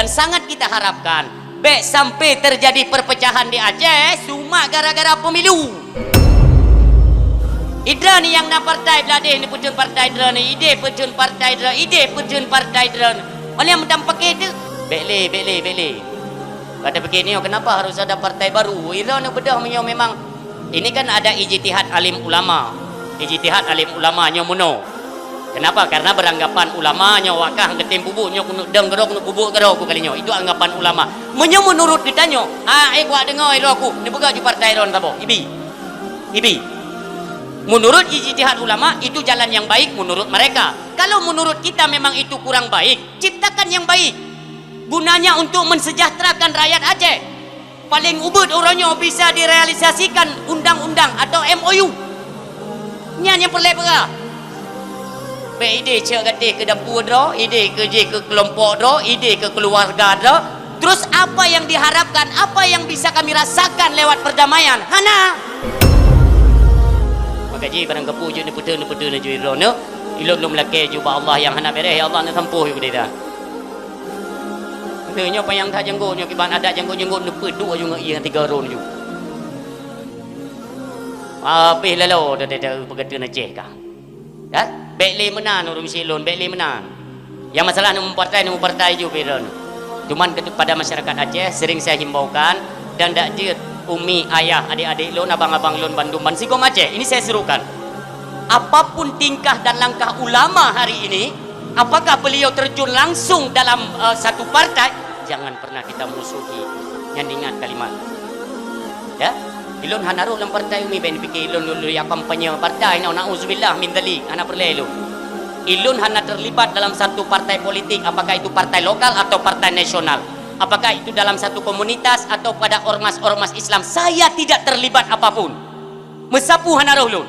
dan sangat kita harapkan baik sampai terjadi perpecahan di Aceh cuma gara-gara pemilu. Idra ni yang nak partai beladih ni pejun partai Idra ni, ide pejun partai Idra, ide pejun partai Idra. Oleh yang macam pakai tu, bele. Kata begini, kenapa harus ada partai baru? Idra ni bedah punya memang ini kan ada ijtihad alim ulama. Ijtihad alim ulama nya mono. Kenapa? Karena beranggapan ulamanya wakah ketim bubuknya kuno deng gerok kuno bubuk gerok ku kalinya. Itu anggapan ulama. Menurut ditanya, gua dengar aku, ni buka di partai ron tabo. Ibi. Menurut ijtihad ulama itu jalan yang baik menurut mereka. Kalau menurut kita memang itu kurang baik, ciptakan yang baik. Gunanya untuk mensejahterakan rakyat Aceh. Paling ubud orangnya bisa direalisasikan undang-undang atau MOU. Nya yang perle ide cek kata ke dapur dah, ide kerja ke kelompok dah, ide ke keluarga dah. Terus apa yang diharapkan, apa yang bisa kami rasakan lewat perdamaian? Hana. Maka ji barang kepujuk ni putih ni ju irona. Ilon lu melake juba Allah yang hana bereh ya Allah nak tempuh ibu dia. Katanya apa yang tak jenggot kiban ada jenggot nu pedu aju ngai 3 ron ju. Habis lalu dah berkata nak cek kah. Ya? Bekli menan urung silon, bekli menan. Yang masalah nombor partai juga Piron. Cuman kepada masyarakat Aceh sering saya himbaukan dan dak jut umi ayah adik-adik lon abang-abang lon Bandung Bansigom Aceh. Ini saya serukan. Apapun tingkah dan langkah ulama hari ini, apakah beliau terjun langsung dalam satu partai, jangan pernah kita musuhi. Yang ingat kalimat. Ya? Ilon hanaru dalam partai umi ben fikir ilon dulu yang kampanye partai nauzubillah min dzalik ana perlu ilon hana terlibat dalam satu partai politik, apakah itu partai lokal atau partai nasional, apakah itu dalam satu komunitas atau pada ormas-ormas Islam, saya tidak terlibat apapun. Mesapu hanaru ulun